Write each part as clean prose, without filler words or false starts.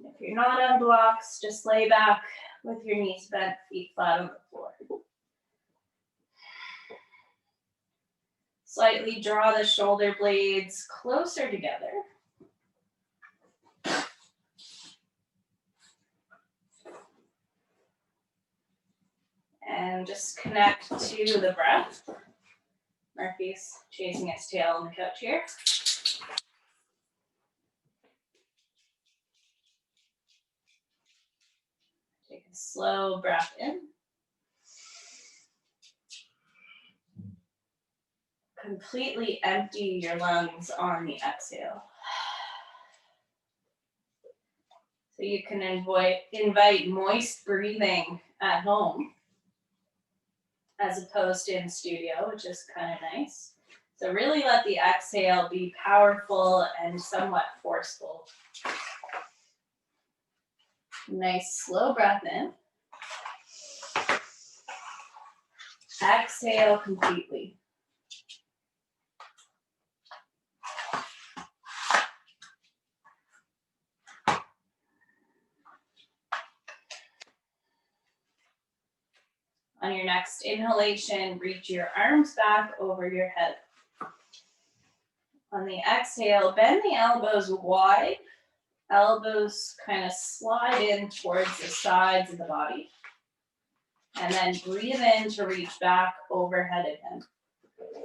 If you're not on blocks, just lay back with your knees bent, feet flat on the floor. Slightly draw the shoulder blades closer together. And just connect to the breath. Murphy's chasing its tail on the couch here. Take a slow breath in. Completely empty your lungs on the exhale. So you can invite moist breathing at home as opposed to in studio, which is kind of nice. So really let the exhale be powerful and somewhat forceful. Nice slow breath in. Exhale completely. On your next inhalation, reach your arms back over your head. On the exhale, bend the elbows wide. Elbows kind of slide in towards the sides of the body. And then breathe in to reach back overhead again.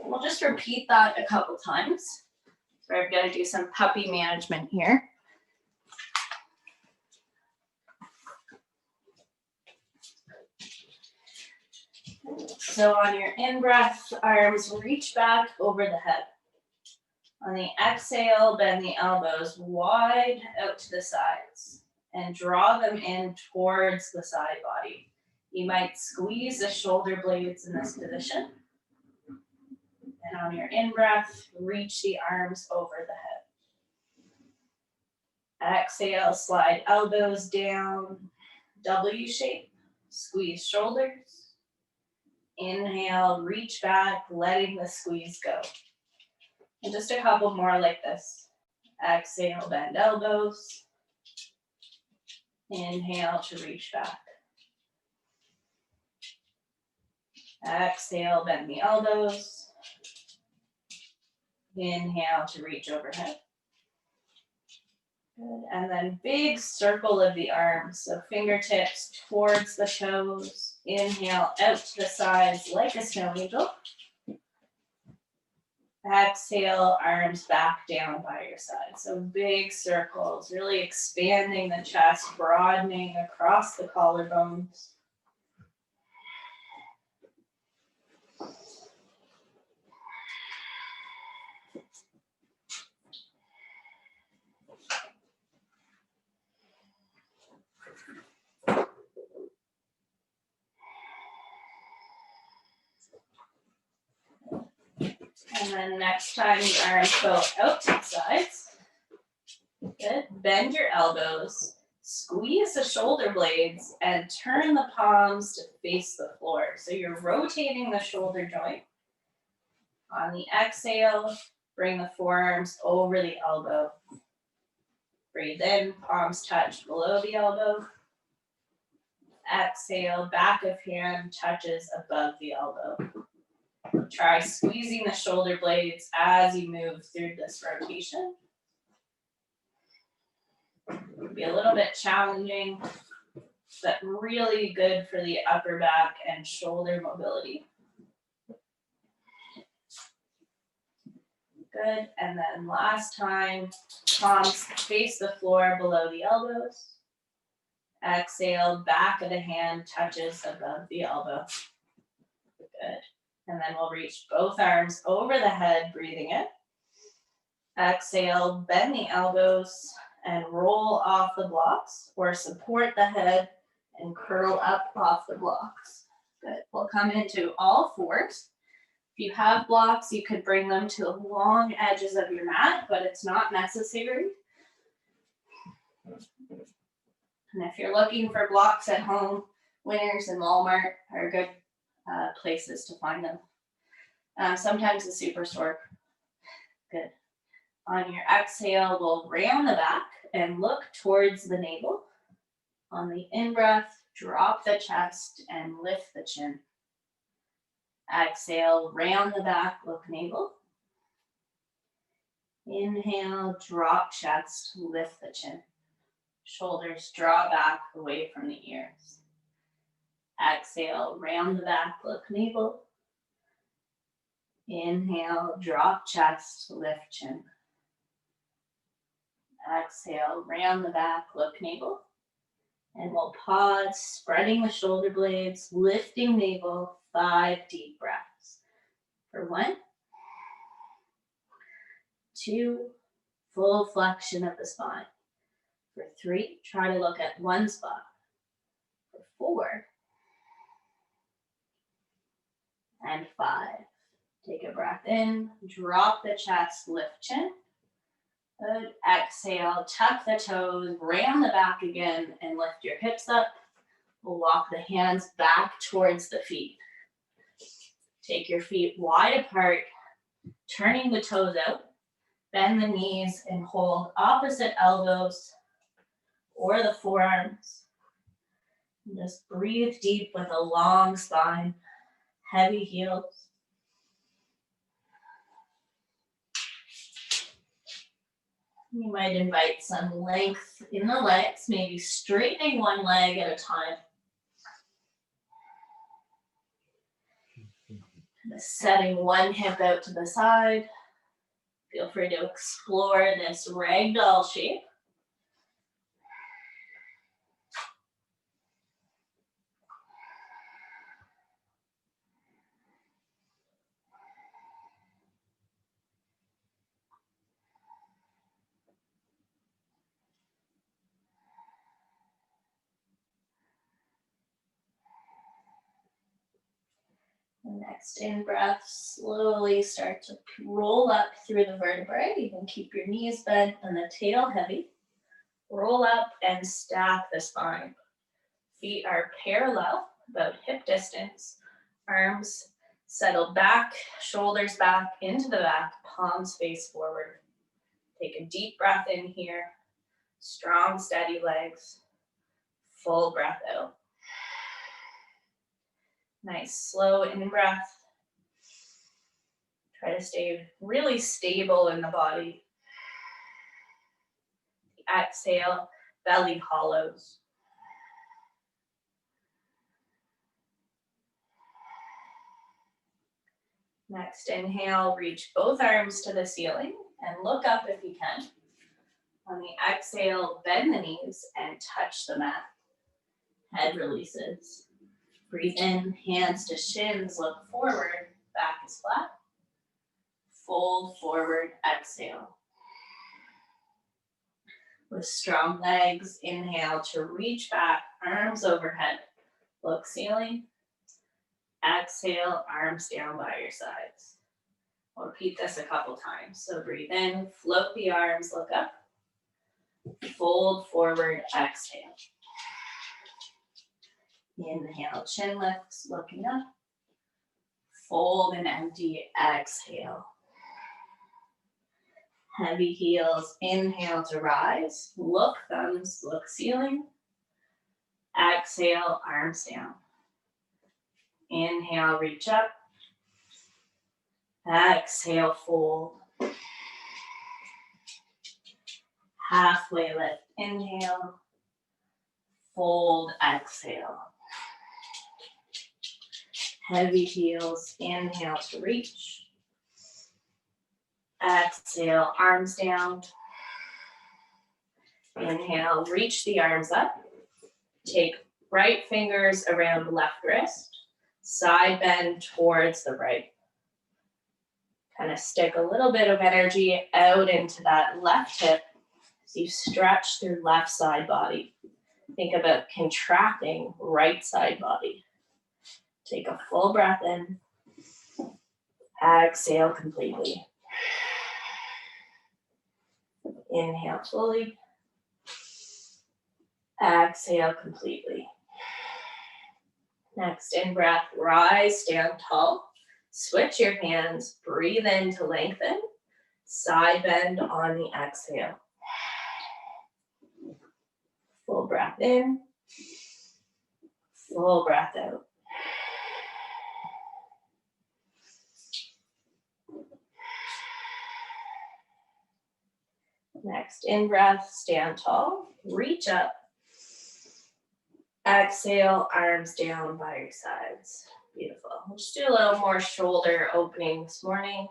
We'll just repeat that a couple times. So I've got to do some puppy management here. So on your in-breath, arms reach back over the head. On the exhale, bend the elbows wide out to the sides and draw them in towards the side body. You might squeeze the shoulder blades in this position. And on your in-breath, reach the arms over the head. Exhale, slide elbows down, W shape, squeeze shoulders. Inhale, reach back, letting the squeeze go. And just a couple more like this. Exhale, bend elbows. Inhale to reach back. Exhale, bend the elbows. Inhale to reach overhead. Good. And then big circle of the arms. So fingertips towards the toes. Inhale out to the sides like a snow angel. Exhale, arms back down by your side. So big circles, really expanding the chest, broadening across the collarbones. And then next time the arms go out to the sides. Good. Bend your elbows, squeeze the shoulder blades, and turn the palms to face the floor. So you're rotating the shoulder joint. On the exhale, bring the forearms over the elbow. Breathe in, palms touch below the elbow. Exhale, back of hand touches above the elbow. Try squeezing the shoulder blades as you move through this rotation. It'll be a little bit challenging, but really good for the upper back and shoulder mobility. Good, and then last time, palms face the floor below the elbows. Exhale, back of the hand touches above the elbow. Good. And then we'll reach both arms over the head, breathing in. Exhale, bend the elbows and roll off the blocks, or support the head and curl up off the blocks. Good. We'll come into all fours. If you have blocks, you could bring them to the long edges of your mat, but it's not necessary. And if you're looking for blocks at home, Winners and Walmart are good places to find them. Sometimes the superstore Good. On your exhale, we'll round the back and look towards the navel. On the in-breath, drop the chest and lift the chin. Exhale, round the back, look navel. Inhale, drop chest, lift the chin. Shoulders draw back away from the ears. Exhale, round the back, look navel. Inhale, drop chest, lift chin. Exhale, round the back, look navel. And we'll pause, spreading the shoulder blades, lifting navel, 5 deep breaths. For 1, 2, full flexion of the spine. For 3, try to look at one spot. For 4, and 5. Take a breath in, drop the chest, lift chin. Good. Exhale, tuck the toes, round the back again, and lift your hips up. We'll walk the hands back towards the feet. Take your feet wide apart, turning the toes out. Bend the knees and hold opposite elbows or the forearms. And just breathe deep with a long spine, heavy heels. You might invite some length in the legs, maybe straightening one leg at a time. Setting one hip out to the side. Feel free to explore this ragdoll shape. Next in-breath, slowly start to roll up through the vertebrae. You can keep your knees bent and the tail heavy. Roll up and stack the spine. Feet are parallel, about hip distance. Arms settle back, shoulders back into the back, palms face forward. Take a deep breath in here. Strong, steady legs. Full breath out. Nice, slow in-breath. Try to stay really stable in the body. Exhale, belly hollows. Next, inhale, reach both arms to the ceiling and look up if you can. On the exhale, bend the knees and touch the mat. Head releases. Breathe in, hands to shins, look forward, back is flat. Fold forward, exhale. With strong legs, inhale to reach back, arms overhead. Look ceiling. Exhale, arms down by your sides. We'll repeat this a couple times. So breathe in, float the arms, look up. Fold forward, exhale. Inhale, chin lifts, looking up. Fold and empty, exhale. Heavy heels, inhale to rise. Look thumbs, look ceiling. Exhale, arms down. Inhale, reach up. Exhale, fold. Halfway lift, inhale. Fold, exhale. Heavy heels, inhale to reach. Exhale, arms down. Inhale, reach the arms up. Take right fingers around left wrist. Side bend towards the right. Kind of stick a little bit of energy out into that left hip as you stretch through left side body. Think about contracting right side body. Take a full breath in. Exhale completely. Inhale fully. Exhale completely. Next in-breath, rise, stand tall. Switch your hands, breathe in to lengthen. Side bend on the exhale. Full breath in. Full breath out. Next, in breath, stand tall, reach up. Exhale, arms down by your sides. Beautiful. We'll just do a little more shoulder opening this morning.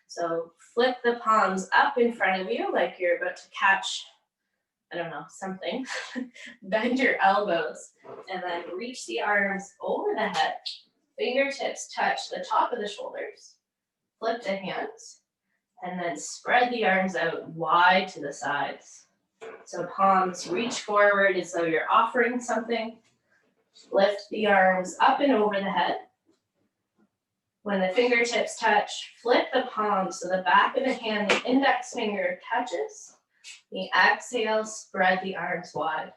So flip the palms up in front of you like you're about to catch, I don't know, something. Bend your elbows and then reach the arms over the head. Fingertips touch the top of the shoulders. Flip the hands and then spread the arms out wide to the sides. So palms reach forward as though you're offering something. Lift the arms up and over the head. When the fingertips touch, flip the palms so the back of the hand, the index finger touches. The exhale, spread the arms wide.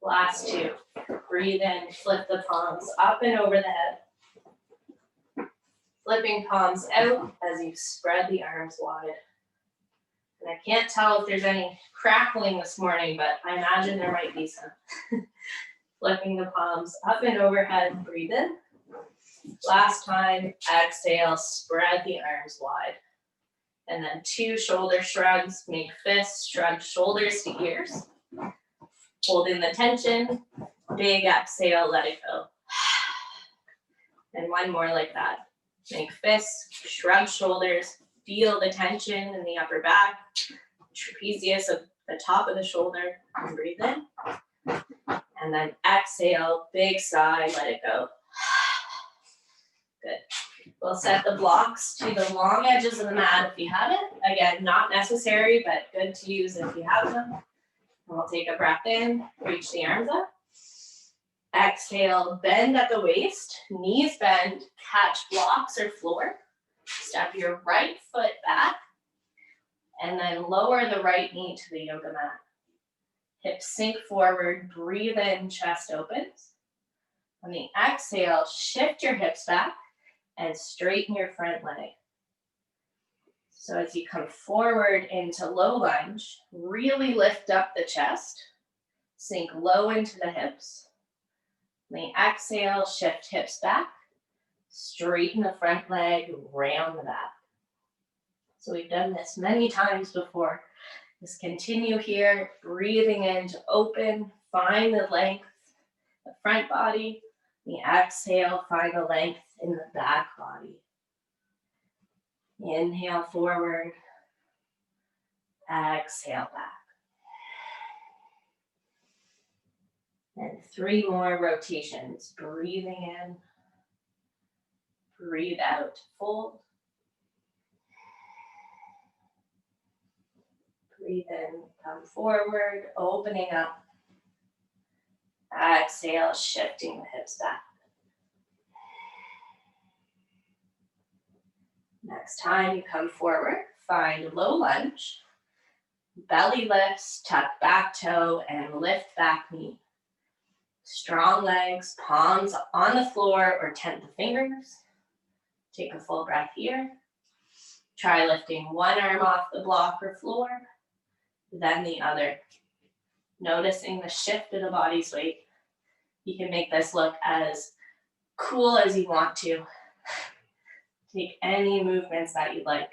Last two. Breathe in, flip the palms up and over the head. Flipping palms out as you spread the arms wide. And I can't tell if there's any crackling this morning, but I imagine there might be some. Flipping the palms up and overhead, breathe in. Last time, exhale, spread the arms wide. And then two shoulder shrugs, make fists, shrug shoulders to ears. Holding the tension, big exhale, let it go. And one more like that. Make fists, shrug shoulders, feel the tension in the upper back, trapezius of the top of the shoulder, and breathe in. And then exhale, big sigh, let it go. Good. We'll set the blocks to the long edges of the mat if you have it. Again, not necessary, but good to use if you have them. And we'll take a breath in, reach the arms up. Exhale, bend at the waist, knees bend, catch blocks or floor. Step your right foot back, and then lower the right knee to the yoga mat. Hips sink forward, breathe in, chest opens. On the exhale, shift your hips back and straighten your front leg. So as you come forward into low lunge, really lift up the chest, sink low into the hips. On the exhale, shift hips back, straighten the front leg, round the back. So we've done this many times before. Just continue here, breathing in to open, find the length, the front body. The exhale, find the length in the back body. Inhale forward, exhale back. And three more rotations. Breathing in, breathe out, fold. Breathe in, come forward, opening up. Exhale, shifting the hips back. Next time you come forward, find low lunge. Belly lifts, tuck back toe, and lift back knee. Strong legs, palms on the floor or tent the fingers. Take a full breath here. Try lifting one arm off the block or floor, then the other. Noticing the shift of the body's weight. You can make this look as cool as you want to. Take any movements that you'd like.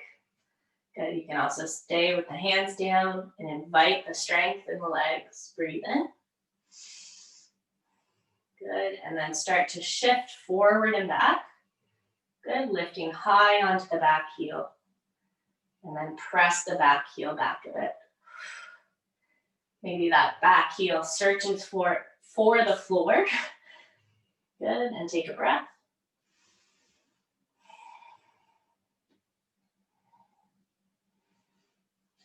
Good. You can also stay with the hands down and invite the strength in the legs. Breathe in. Good. And then start to shift forward and back. Good. Lifting high onto the back heel. And then press the back heel back a bit. Maybe that back heel searches for the floor. Good. And take a breath.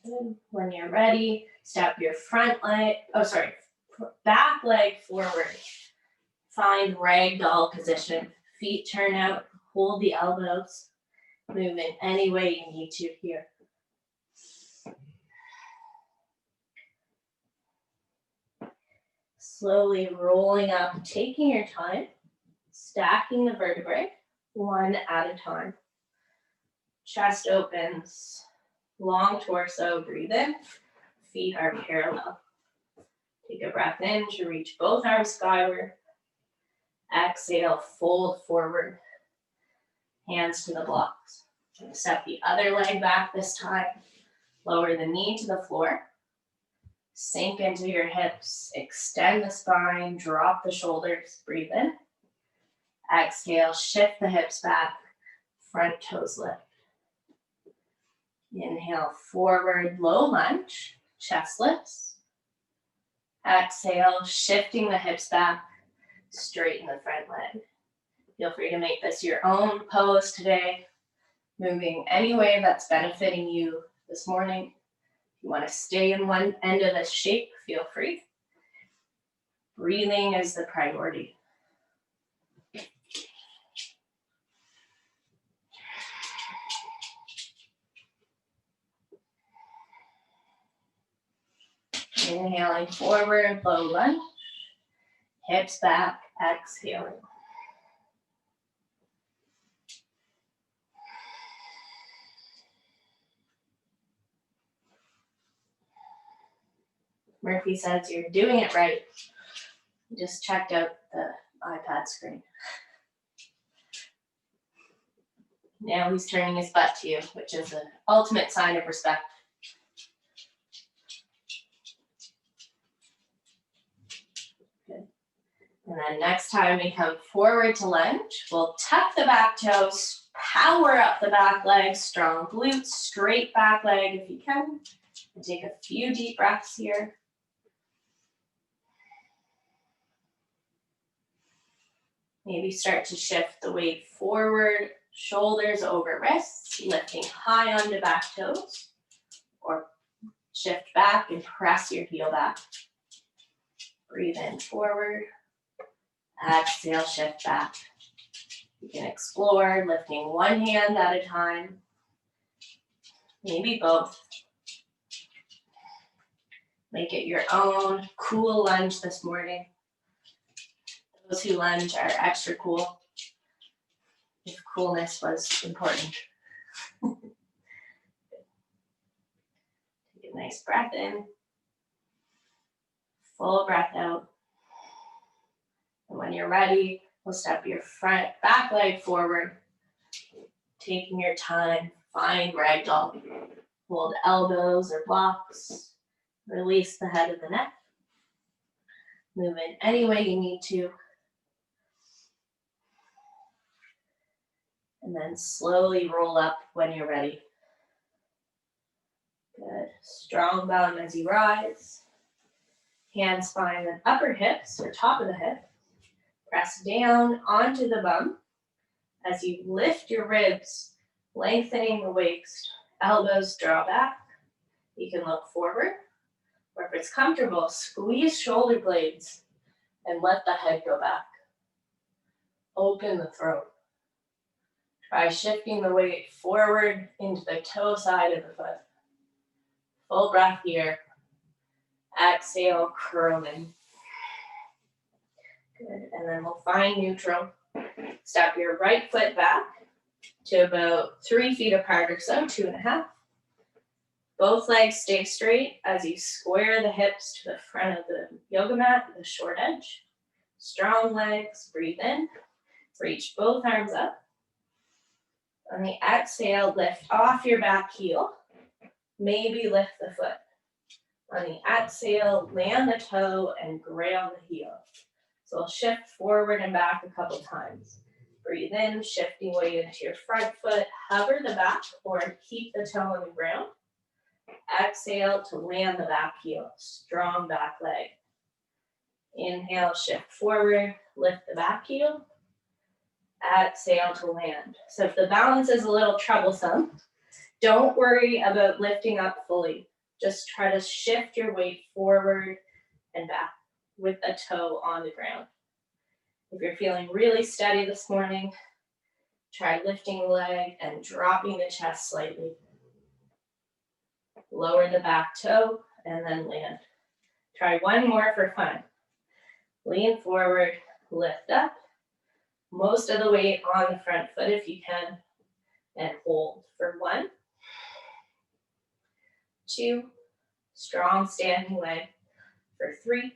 Good. When you're ready, step your back leg forward. Find ragdoll position. Feet turn out, hold the elbows. Move in any way you need to here. Slowly rolling up, taking your time, stacking the vertebrae one at a time. Chest opens, long torso, breathe in. Feet are parallel. Take a breath in to reach both arms skyward. Exhale, fold forward. Hands to the blocks. Step the other leg back this time. Lower the knee to the floor. Sink into your hips. Extend the spine. Drop the shoulders. Breathe in. Exhale, shift the hips back. Front toes lift. Inhale, forward, low lunge. Chest lifts. Exhale, shifting the hips back. Straighten the front leg. Feel free to make this your own pose today. Moving any way that's benefiting you this morning. If you want to stay in one end of this shape, feel free. Breathing is the priority. Inhaling forward, low lunge. Hips back, exhaling. Murphy says you're doing it right. Just checked out the iPad screen. Now he's turning his butt to you, which is an ultimate sign of respect. Good. And then next time we come forward to lunge, we'll tuck the back toes, power up the back leg, strong glutes, straight back leg if you can. And take a few deep breaths here. Maybe start to shift the weight forward, shoulders over wrists, lifting high onto back toes, or shift back and press your heel back. Breathe in forward, exhale, shift back. You can explore lifting one hand at a time, maybe both. Make it your own cool lunge this morning. Those who lunge are extra cool, if coolness was important. Take a nice breath in, full breath out. And when you're ready, we'll step your front back leg forward, taking your time, find ragdoll. Hold elbows or blocks, release the head of the neck. Move in any way you need to. And then slowly roll up when you're ready. Good. Strong bum as you rise. Hands find the upper hips or top of the hip. Press down onto the bum as you lift your ribs, lengthening the waist. Elbows draw back. You can look forward, or if it's comfortable, squeeze shoulder blades and let the head go back. Open the throat. Try shifting the weight forward into the toe side of the foot. Full breath here. Exhale, curl in. Good, and then we'll find neutral. Step your right foot back to about 3 feet apart or so, 2.5. Both legs stay straight as you square the hips to the front of the yoga mat, the short edge. Strong legs, breathe in. Reach both arms up. On the exhale, lift off your back heel. Maybe lift the foot. On the exhale, land the toe and grail the heel. So we'll shift forward and back a couple times. Breathe in, shifting weight into your front foot. Hover the back or keep the toe on the ground. Exhale to land the back heel. Strong back leg. Inhale, shift forward, lift the back heel. Exhale to land. So if the balance is a little troublesome, don't worry about lifting up fully. Just try to shift your weight forward and back with the toe on the ground. If you're feeling really steady this morning, try lifting the leg and dropping the chest slightly. Lower the back toe and then land. Try one more for fun. Lean forward, lift up. Most of the weight on the front foot if you can. and hold for 1, 2, strong standing leg for 3,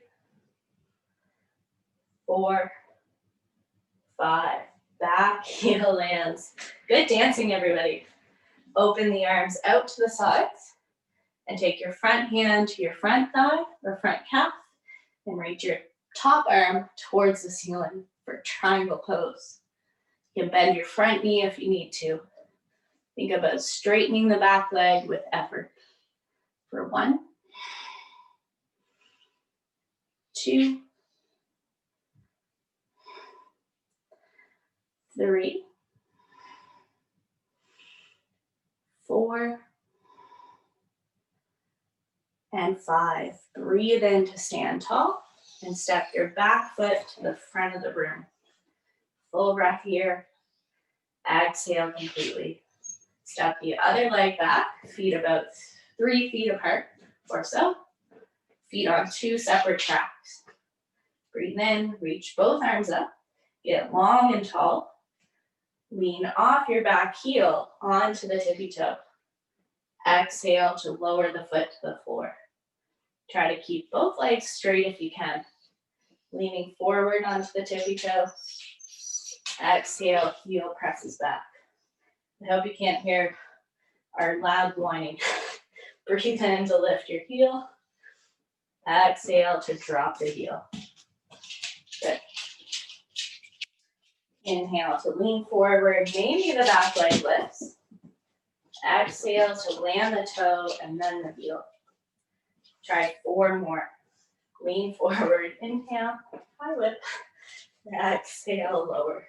4, 5, back heel lands. Good dancing, everybody. Open the arms out to the sides and take your front hand to your front thigh or front calf and reach your top arm towards the ceiling for triangle pose. You can bend your front knee if you need to. Think about straightening the back leg with effort. For 1, 2, 3, 4, and 5. Breathe in to stand tall and step your back foot to the front of the room. Full breath here. Exhale completely. Step the other leg back, feet about 3 feet apart or so. Feet on 2 separate tracks. Breathe in, reach both arms up. Get long and tall. Lean off your back heel onto the tippy toe. Exhale to lower the foot to the floor. Try to keep both legs straight if you can. Leaning forward onto the tippy toe. Exhale, heel presses back. I hope you can't hear our loud whining. Breathe in to lift your heel. Exhale to drop the heel. Good. Inhale to lean forward. Maybe the back leg lifts. Exhale to land the toe and then the heel. Try 4 more. Lean forward. Inhale. High whip. Exhale, lower.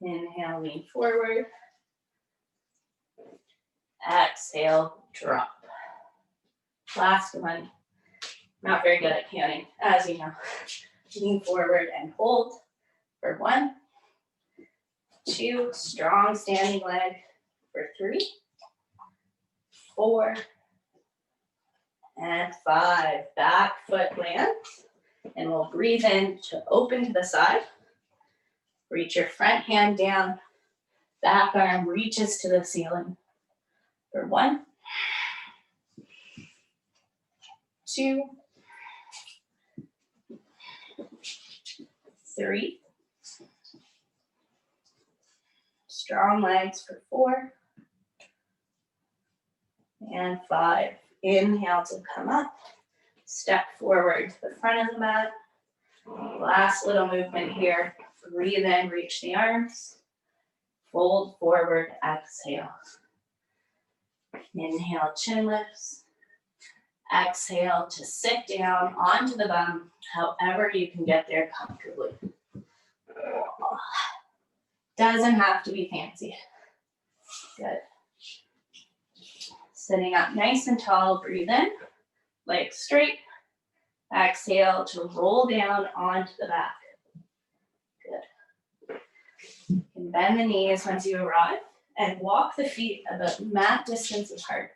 Inhale, lean forward. Exhale, drop. Last one. Not very good at counting, as you know. Lean forward and hold for 1, 2, strong standing leg for 3, 4, and 5. Back foot lands. And we'll breathe in to open to the side. Reach your front hand down. Back arm reaches to the ceiling. For 1, 2, 3. Strong legs for 4. And 5. Inhale to come up. Step forward to the front of the mat. Last little movement here. Breathe in, reach the arms. Fold forward, exhale. Inhale, chin lifts. Exhale to sit down onto the bum, however you can get there comfortably. Doesn't have to be fancy. Good. Sitting up nice and tall, breathe in, legs straight. Exhale to roll down onto the back. Good. You can bend the knees once you arrive and walk the feet about mat distance apart.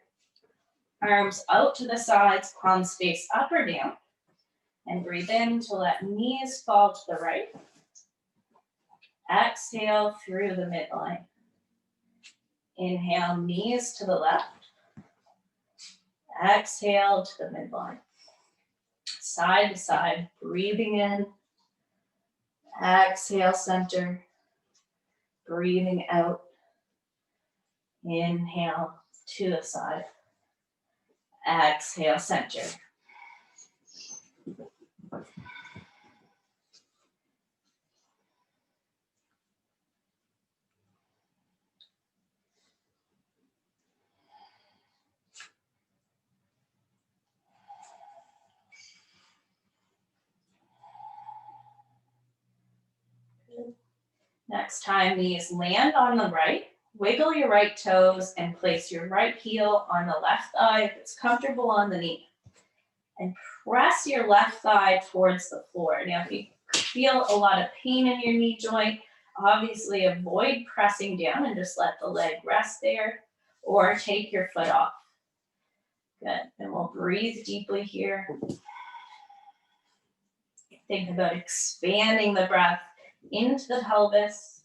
Arms out to the sides, palms face up or down. And breathe in to let knees fall to the right. Exhale through the midline. Inhale, knees to the left. Exhale to the midline. Side to side, breathing in. Exhale, center. Breathing out. Inhale to the side. Exhale, center. Next time, knees land on the right. Wiggle your right toes and place your right heel on the left thigh if it's comfortable on the knee. And press your left thigh towards the floor. Now, if you feel a lot of pain in your knee joint, obviously avoid pressing down and just let the leg rest there, or take your foot off. Good. And we'll breathe deeply here. Think about expanding the breath into the pelvis.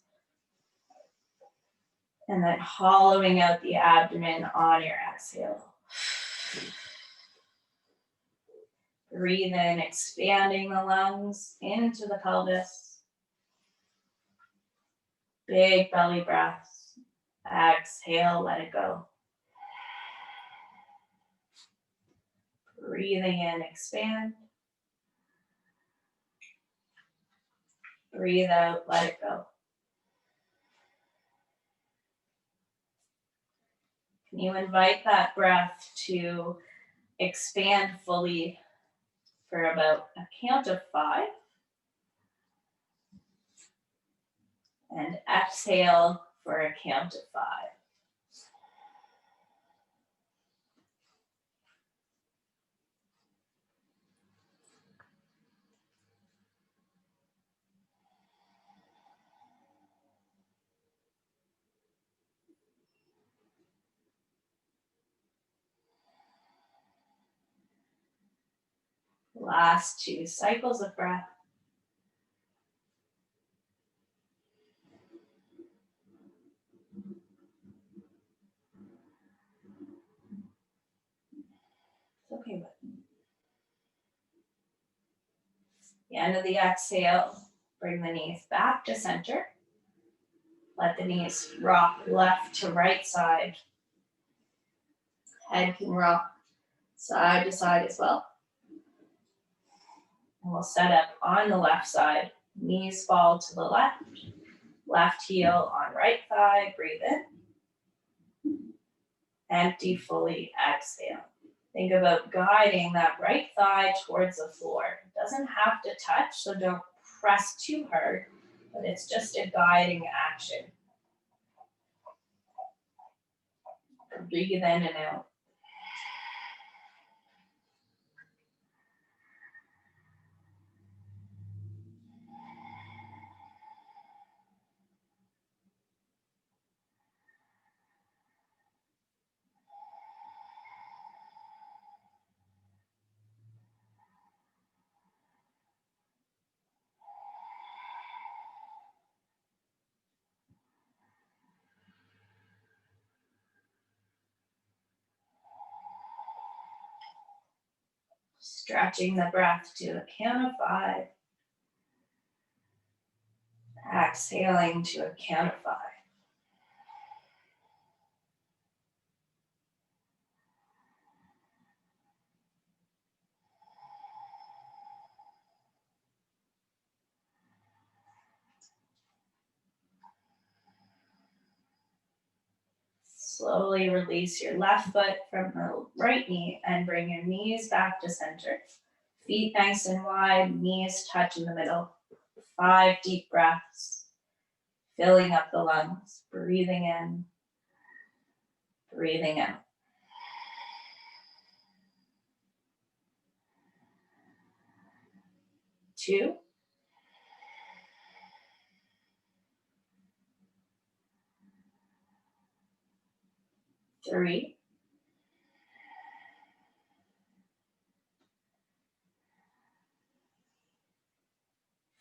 And then hollowing out the abdomen on your exhale. Breathe in, expanding the lungs into the pelvis. Big belly breaths. Exhale, let it go. Breathing in, expand. Breathe out, let it go. Can you invite that breath to expand fully for about a count of 5? And exhale for a count of 5. Last 2 cycles of breath. It's okay, but the end of the exhale, bring the knees back to center. Let the knees rock left to right side. Head can rock side to side as well. And we'll set up on the left side. Knees fall to the left. Left heel on right thigh. Breathe in. Empty fully. Exhale. Think about guiding that right thigh towards the floor. It doesn't have to touch, so don't press too hard, but it's just a guiding action. Breathe in and out. Stretching the breath to a count of 5. Exhaling to a count of 5. Slowly release your left foot from the right knee and bring your knees back to center. Feet nice and wide, knees touch in the middle. 5 deep breaths, filling up the lungs. Breathing in, breathing out. 2. 3.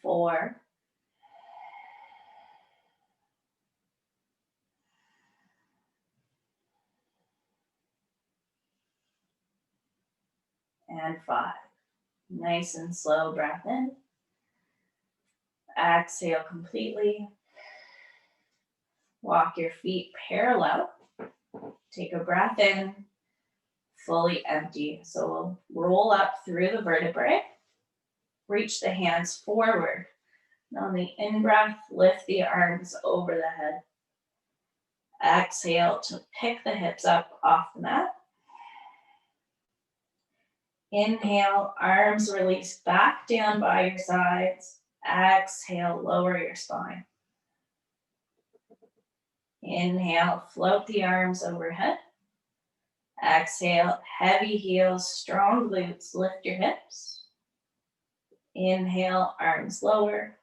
4. And 5. Nice and slow breath in. Exhale completely. Walk your feet parallel. Take a breath in, fully empty. So we'll roll up through the vertebrae. Reach the hands forward. And on the in-breath, lift the arms over the head. Exhale to pick the hips up off the mat. Inhale, arms release back down by your sides. Exhale, lower your spine. Inhale, float the arms overhead. Exhale, heavy heels, strong glutes, lift your hips. Inhale, arms lower.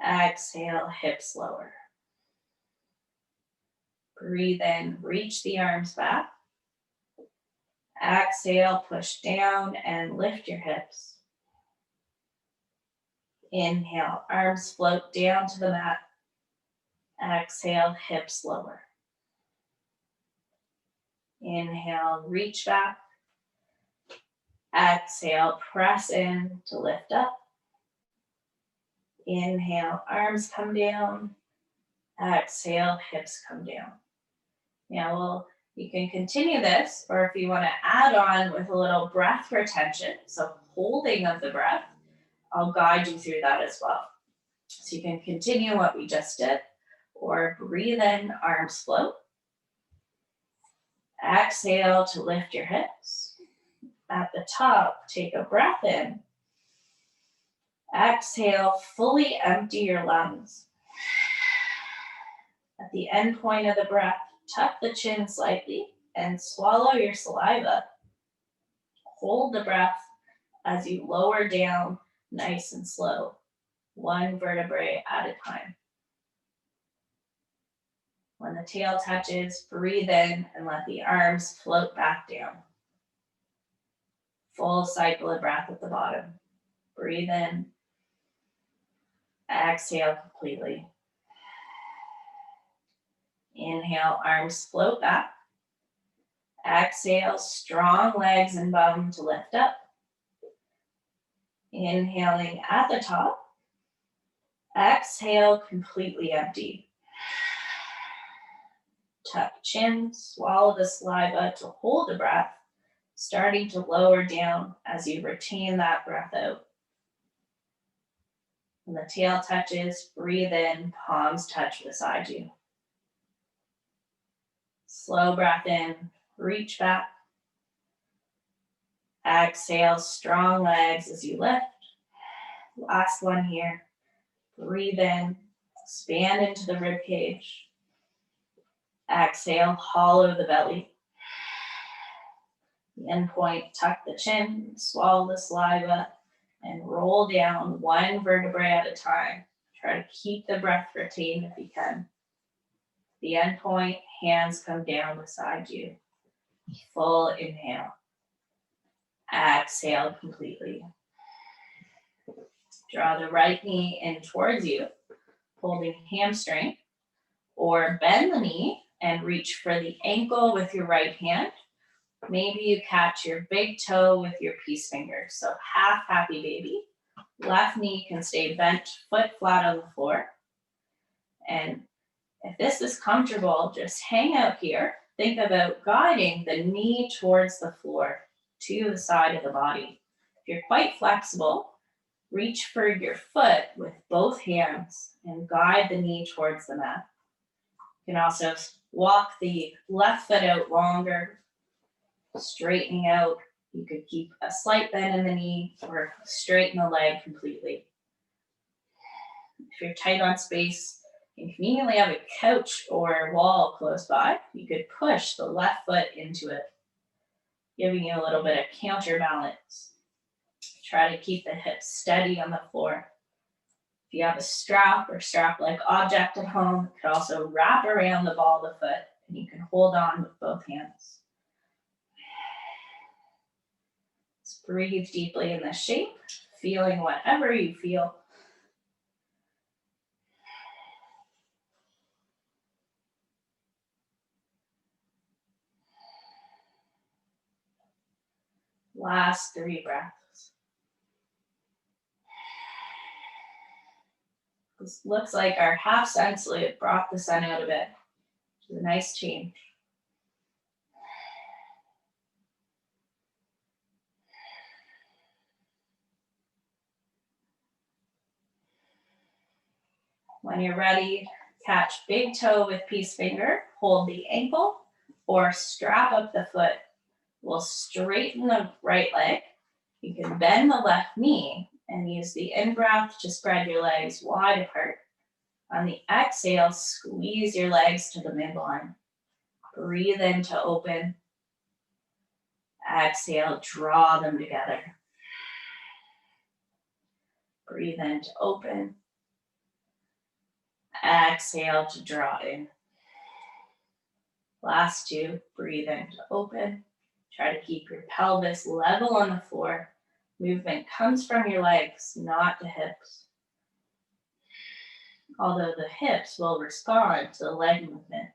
Exhale, hips lower. Breathe in, reach the arms back. Exhale, push down and lift your hips. Inhale, arms float down to the mat. Exhale, hips lower. Inhale, reach back. Exhale, press in to lift up. Inhale, arms come down. Exhale, hips come down. Now you can continue this, or if you want to add on with a little breath retention, so holding of the breath, I'll guide you through that as well. So you can continue what we just did, or breathe in, arms float. Exhale to lift your hips. At the top, take a breath in. Exhale, fully empty your lungs. At the end point of the breath, tuck the chin slightly and swallow your saliva. Hold the breath as you lower down nice and slow, one vertebrae at a time. When the tail touches, breathe in and let the arms float back down. Full cycle of breath at the bottom. Breathe in. Exhale completely. Inhale, arms float back. Exhale, strong legs and bum to lift up. Inhaling at the top. Exhale, completely empty. Tuck chin, swallow the saliva to hold the breath, starting to lower down as you retain that breath out. When the tail touches, breathe in, palms touch beside you. Slow breath in, reach back. Exhale, strong legs as you lift. Last one here. Breathe in, expand into the rib cage. Exhale, hollow the belly. The end point, tuck the chin, swallow the saliva, and roll down one vertebrae at a time. Try to keep the breath retained if you can. The end point, hands come down beside you. Full inhale. Exhale completely. Draw the right knee in towards you, holding hamstring, or bend the knee and reach for the ankle with your right hand. Maybe you catch your big toe with your peace finger. So half happy baby. Left knee can stay bent, foot flat on the floor. And if this is comfortable, just hang out here. Think about guiding the knee towards the floor to the side of the body. If you're quite flexible, reach for your foot with both hands and guide the knee towards the mat. You can also walk the left foot out longer, straightening out. You could keep a slight bend in the knee or straighten the leg completely. If you're tight on space and conveniently have a couch or wall close by, you could push the left foot into it, giving you a little bit of counterbalance. Try to keep the hips steady on the floor. If you have a strap or strap-like object at home, it could also wrap around the ball of the foot and you can hold on with both hands. Let's breathe deeply in this shape, feeling whatever you feel. Last 3 breaths. This looks like our half sun salute brought the sun out a bit, which is a nice change. When you're ready, catch big toe with peace finger, hold the ankle, or strap up the foot. We'll straighten the right leg. You can bend the left knee and use the in-breath to spread your legs wide apart. On the exhale, squeeze your legs to the midline. Breathe in to open. Exhale, draw them together. Breathe in to open. Exhale to draw in. Last 2, breathe in to open. Try to keep your pelvis level on the floor. Movement comes from your legs, not the hips. although the hips will respond to the leg movement.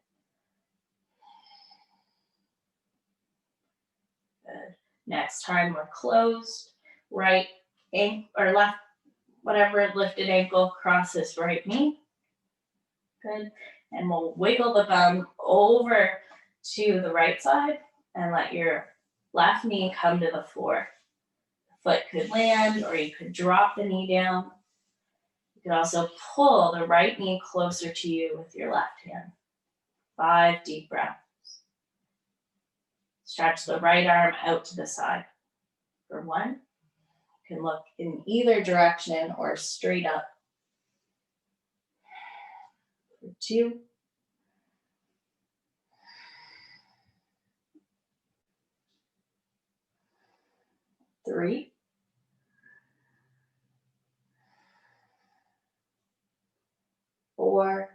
Good. Next time we're closed, right ankle or left, whatever lifted ankle crosses right knee. Good. And we'll wiggle the bum over to the right side and let your left knee come to the floor. The foot could land, or you could drop the knee down. You could also pull the right knee closer to you with your left hand. 5 deep breaths. Stretch the right arm out to the side. For 1, you can look in either direction or straight up. For 2, 3, 4,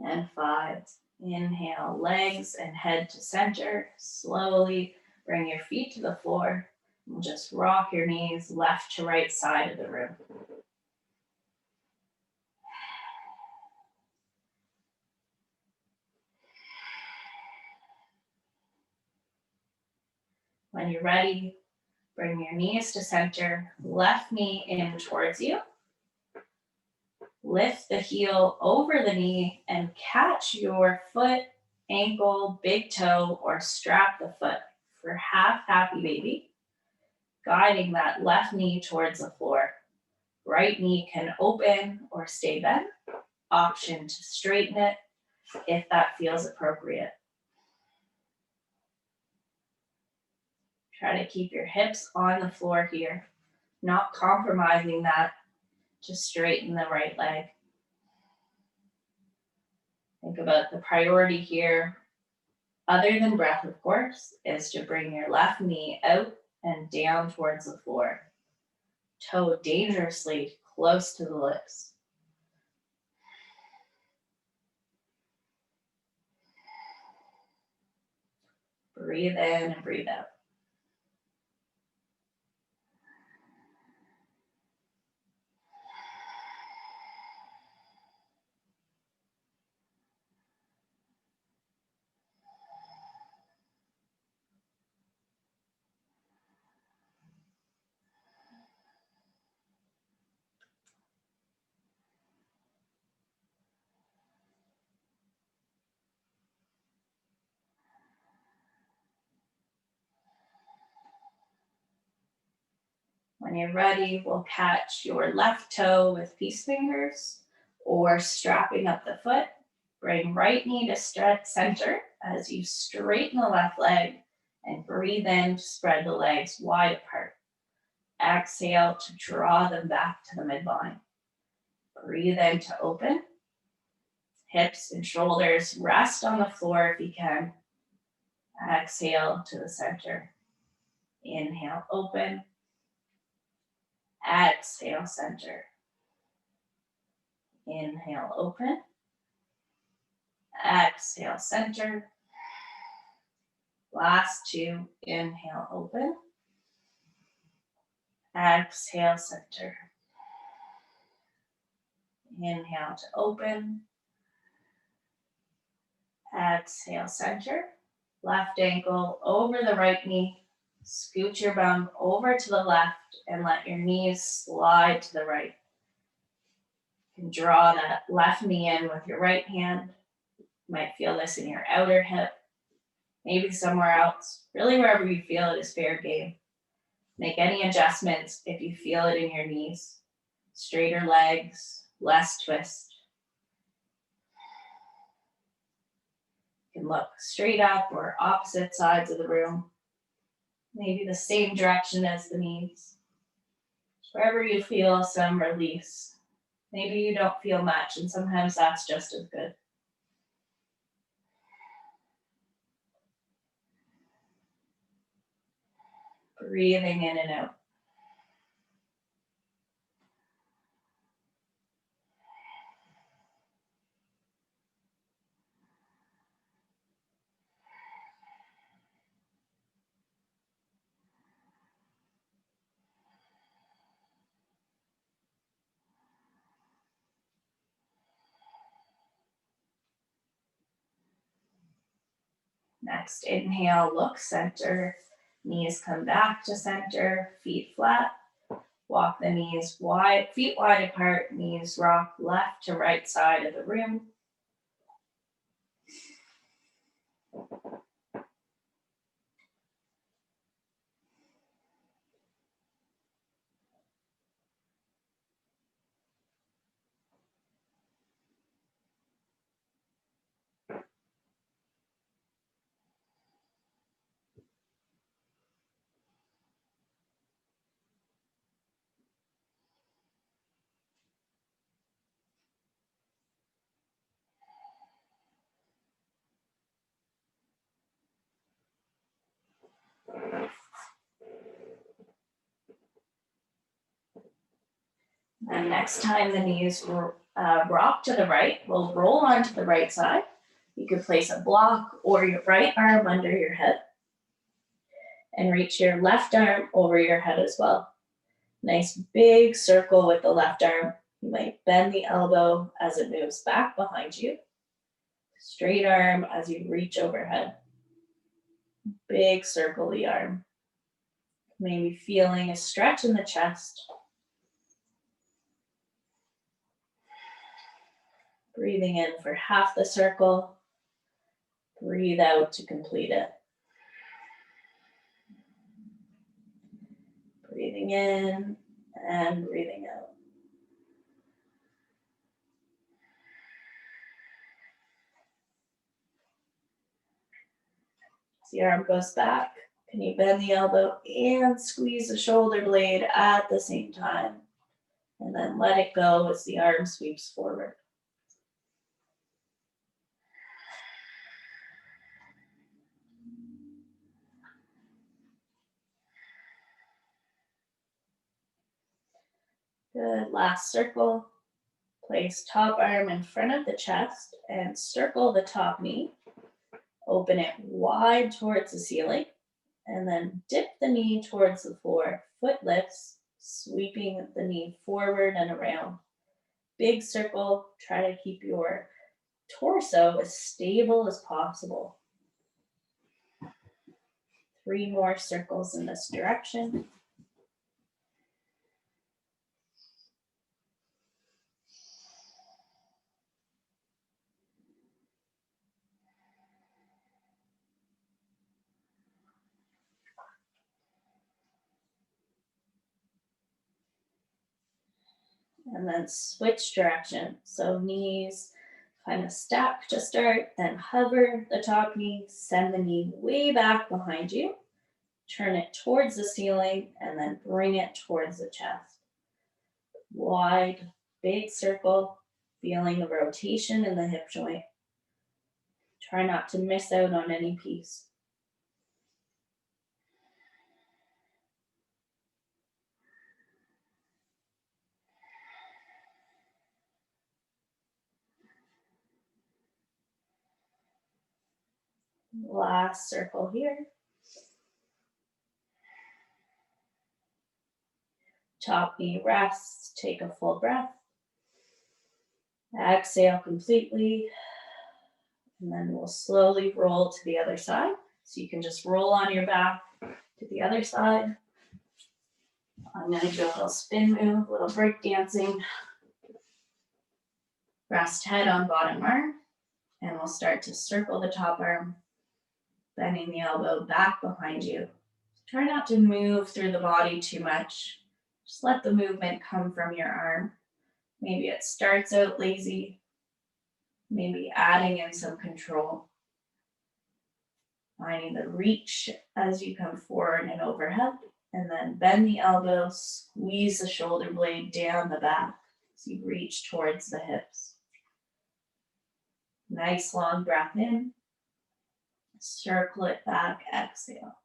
and 5. Inhale, legs and head to center. Slowly bring your feet to the floor. We'll just rock your knees left to right side of the room. When you're ready, bring your knees to center, left knee in towards you. Lift the heel over the knee and catch your foot, ankle, big toe, or strap the foot for half happy baby, guiding that left knee towards the floor. Right knee can open or stay bent. Option to straighten it if that feels appropriate. Try to keep your hips on the floor here, not compromising that to straighten the right leg. Think about the priority here, other than breath, of course, is to bring your left knee out and down towards the floor. Toe dangerously close to the lips. Breathe in and breathe out. When you're ready, we'll catch your left toe with peace fingers or strapping up the foot. Bring right knee to center as you straighten the left leg and breathe in to spread the legs wide apart. Exhale to draw them back to the midline. Breathe in to open. Hips and shoulders rest on the floor if you can. Exhale to the center. Inhale, open. Exhale, center. Inhale, open. Exhale, center. Last 2, inhale, open. Exhale, center. Inhale to open. Exhale, center. Left ankle over the right knee. Scoot your bum over to the left and let your knees slide to the right. You can draw that left knee in with your right hand. You might feel this in your outer hip, maybe somewhere else. Really, wherever you feel it is fair game. Make any adjustments if you feel it in your knees. Straighter legs, less twist. You can look straight up or opposite sides of the room. Maybe the same direction as the knees. Wherever you feel some release. Maybe you don't feel much, and sometimes that's just as good. Breathing in and out. Next, inhale, look center. Knees come back to center, feet flat. Walk the knees wide, feet wide apart, knees rock left to right side of the room. And next time the knees rock to the right, we'll roll onto the right side. You could place a block or your right arm under your head and reach your left arm over your head as well. Nice big circle with the left arm. You might bend the elbow as it moves back behind you. Straight arm as you reach overhead. Big circle the arm. Maybe feeling a stretch in the chest. Breathing in for half the circle. Breathe out to complete it. Breathing in and breathing out. As the arm goes back, can you bend the elbow and squeeze the shoulder blade at the same time? And then let it go as the arm sweeps forward. Good, last circle. Place top arm in front of the chest and circle the top knee. Open it wide towards the ceiling and then dip the knee towards the floor. Foot lifts, sweeping the knee forward and around. Big circle, try to keep your torso as stable as possible. 3 more circles in this direction. And then switch direction. So knees kind of stack to start, then hover the top knee, send the knee way back behind you, turn it towards the ceiling, and then bring it towards the chest. Wide, big circle, feeling the rotation in the hip joint. Try not to miss out on any piece. Last circle here. Top knee rests, take a full breath. Exhale completely. And then we'll slowly roll to the other side. So you can just roll on your back to the other side. I'm gonna do a little spin move, a little break dancing. Rest head on bottom arm. And we'll start to circle the top arm, bending the elbow back behind you. Try not to move through the body too much. Just let the movement come from your arm. Maybe it starts out lazy, maybe adding in some control. Finding the reach as you come forward and overhead, and then bend the elbow, squeeze the shoulder blade down the back as you reach towards the hips. Nice long breath in. Circle it back, exhale.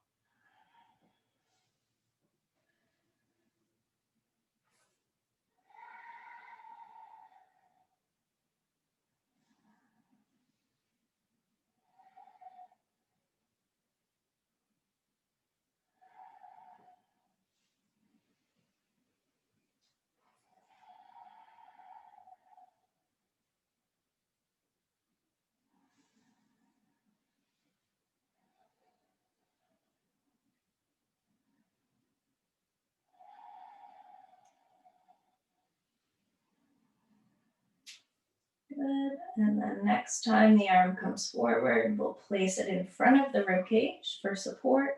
Good. And then next time the arm comes forward, we'll place it in front of the rib cage for support.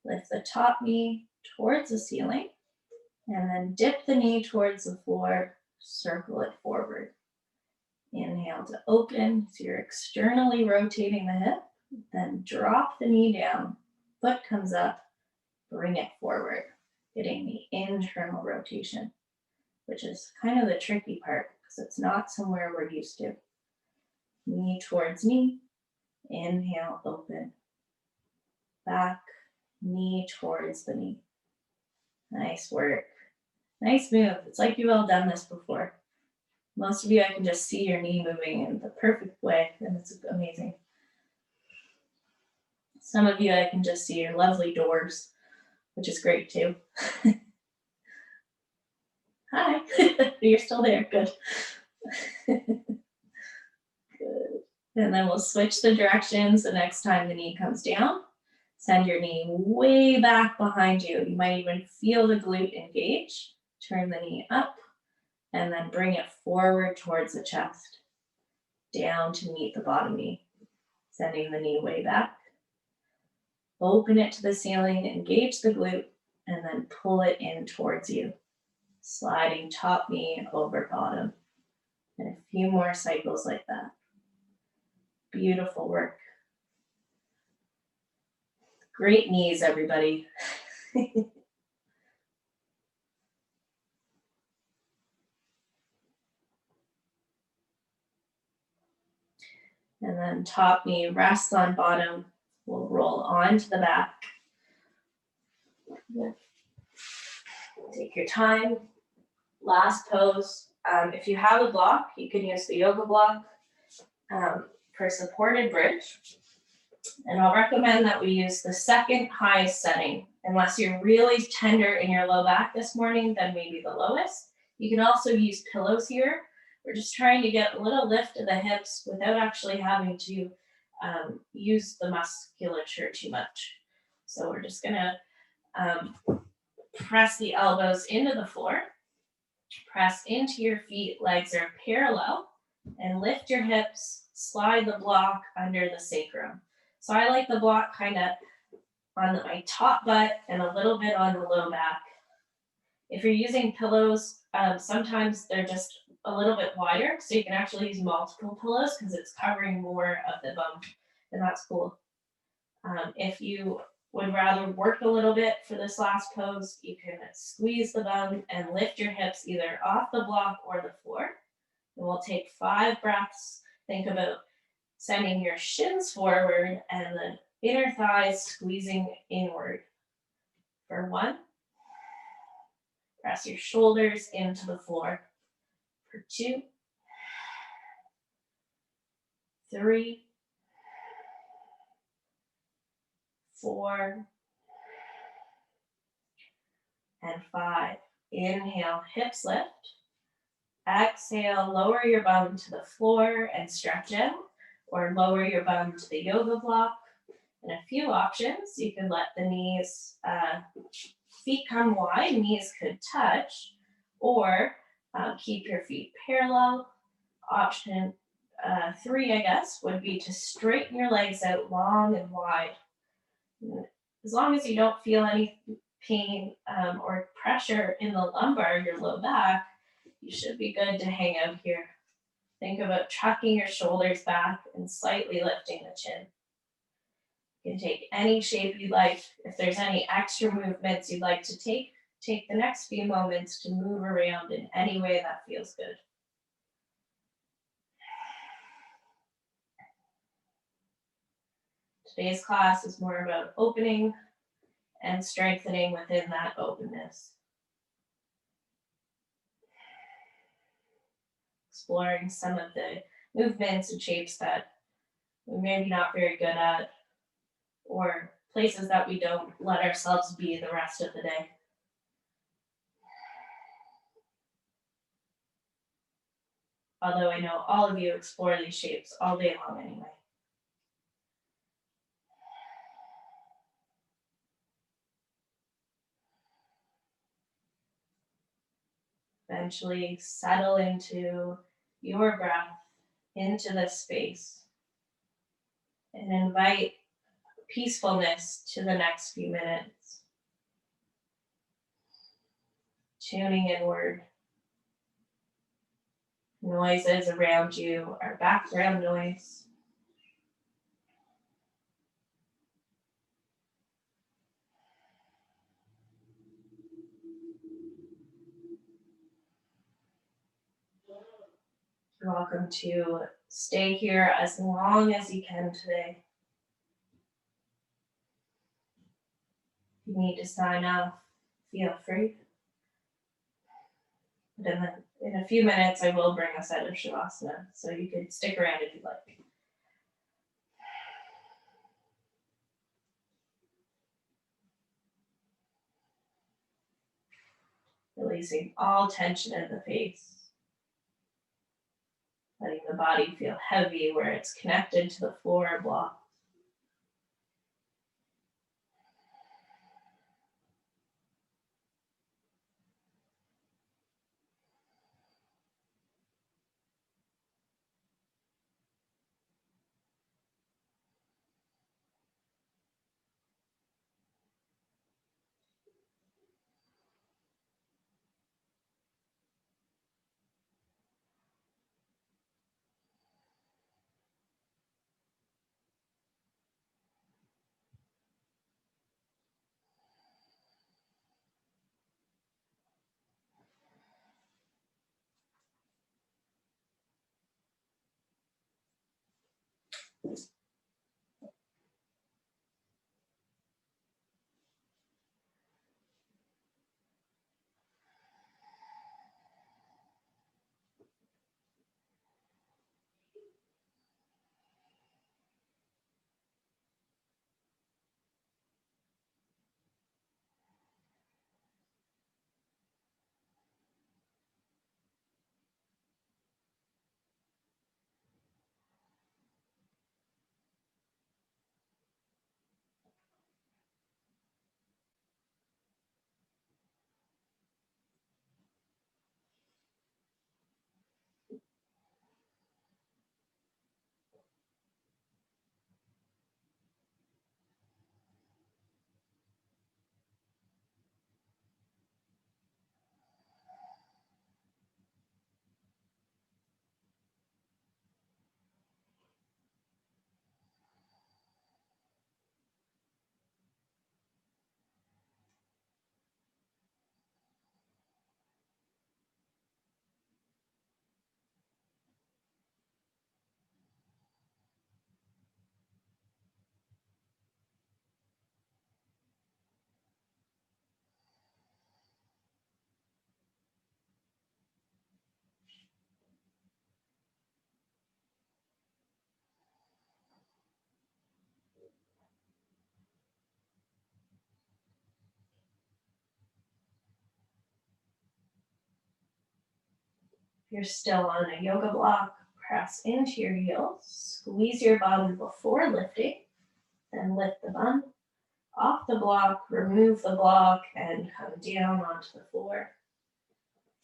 Lift the top knee towards the ceiling and then dip the knee towards the floor, circle it forward. Inhale to open, so you're externally rotating the hip, then drop the knee down, foot comes up, bring it forward, getting the internal rotation, which is kind of the tricky part because it's not somewhere we're used to. Knee towards knee, inhale, open, back, knee towards the knee. Nice work. Nice move. It's like you've all done this before. Most of you, I can just see your knee moving in the perfect way, and it's amazing. Some of you, I can just see your lovely doors, which is great too. Hi, you're still there, good. Good. And then we'll switch the directions the next time the knee comes down. Send your knee way back behind you. You might even feel the glute engage. Turn the knee up and then bring it forward towards the chest, down to meet the bottom knee. Sending the knee way back. Open it to the ceiling, engage the glute, and then pull it in towards you. Sliding top knee over bottom. And a few more cycles like that. Beautiful work. Great knees, everybody. And then top knee rests on bottom. We'll roll onto the back. Take your time. Last pose. If you have a block, you can use the yoga block for supported bridge. And I'll recommend that we use the second highest setting. Unless you're really tender in your low back this morning, then maybe the lowest. You can also use pillows here. We're just trying to get a little lift of the hips without actually having to use the musculature too much. So we're just gonna press the elbows into the floor, press into your feet, legs are parallel, and lift your hips, slide the block under the sacrum. So I like the block kind of on my top butt and a little bit on the low back. If you're using pillows, sometimes they're just a little bit wider, so you can actually use multiple pillows because it's covering more of the bum, and that's cool. If you would rather work a little bit for this last pose, you can squeeze the bum and lift your hips either off the block or the floor. And we'll take 5 breaths. Think about sending your shins forward and the inner thighs squeezing inward. For 1, press your shoulders into the floor. For 2, 3, 4, and 5. Inhale, hips lift. Exhale, lower your bum to the floor and stretch out, or lower your bum to the yoga block. And a few options, you can let the knees, feet come wide, knees could touch, or keep your feet parallel. Option 3, I guess, would be to straighten your legs out long and wide. As long as you don't feel any pain or pressure in the lumbar, your low back, you should be good to hang out here. Think about tucking your shoulders back and slightly lifting the chin. You can take any shape you like. If there's any extra movements you'd like to take the next few moments to move around in any way that feels good. Today's class is more about opening and strengthening within that openness. Exploring some of the movements and shapes that we're maybe not very good at, or places that we don't let ourselves be the rest of the day. Although I know all of you explore these shapes all day long anyway. Eventually settle into your breath into this space and invite peacefulness to the next few minutes. Tuning inward. Noises around you are background noise. You're welcome to stay here as long as you can today. If you need to sign off, feel free. But in a few minutes, I will bring us out of Shavasana, so you could stick around if you'd like. Releasing all tension in the face. Letting the body feel heavy where it's connected to the floor block. If you're still on a yoga block, press into your heels, squeeze your bum before lifting, then lift the bum off the block, remove the block, and come down onto the floor.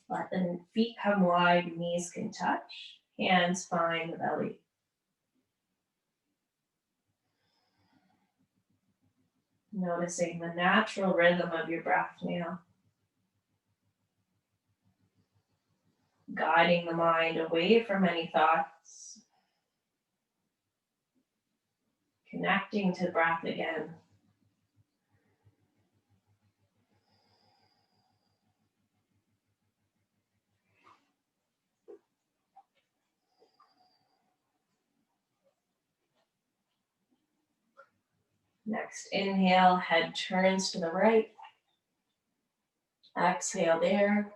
Let the feet come wide, knees can touch, hands find the belly. Noticing the natural rhythm of your breath now. Guiding the mind away from any thoughts. Connecting to breath again. Next inhale, head turns to the right. Exhale there.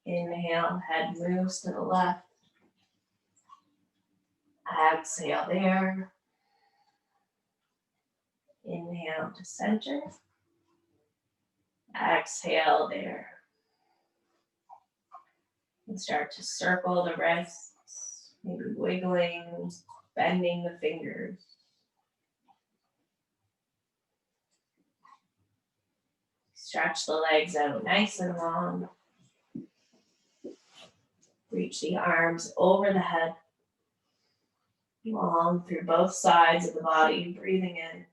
Inhale, head moves to the left. Exhale there. Inhale to center. Exhale there. And start to circle the wrists, maybe wiggling, bending the fingers. Stretch the legs out nice and long. Reach the arms over the head, long through both sides of the body, breathing in.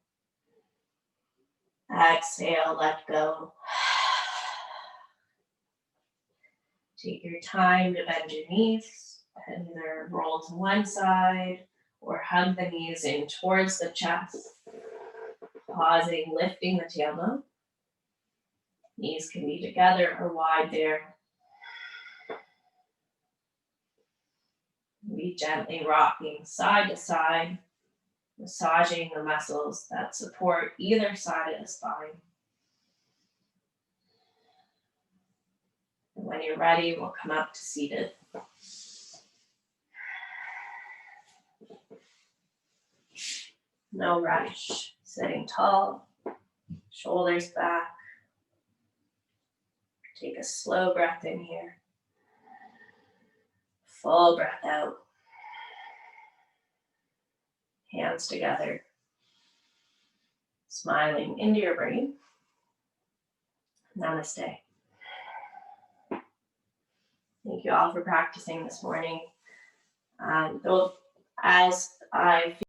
Exhale, let go. Take your time to bend your knees and either roll to one side or hug the knees in towards the chest. Pausing, lifting the tailbone. Knees can be together or wide there. Be gently rocking side to side, massaging the muscles that support either side of the spine. And when you're ready, we'll come up to seated. No rush. Sitting tall, shoulders back. Take a slow breath in here. Full breath out. Hands together. Smiling into your brain. Namaste. Thank you all for practicing this morning. As I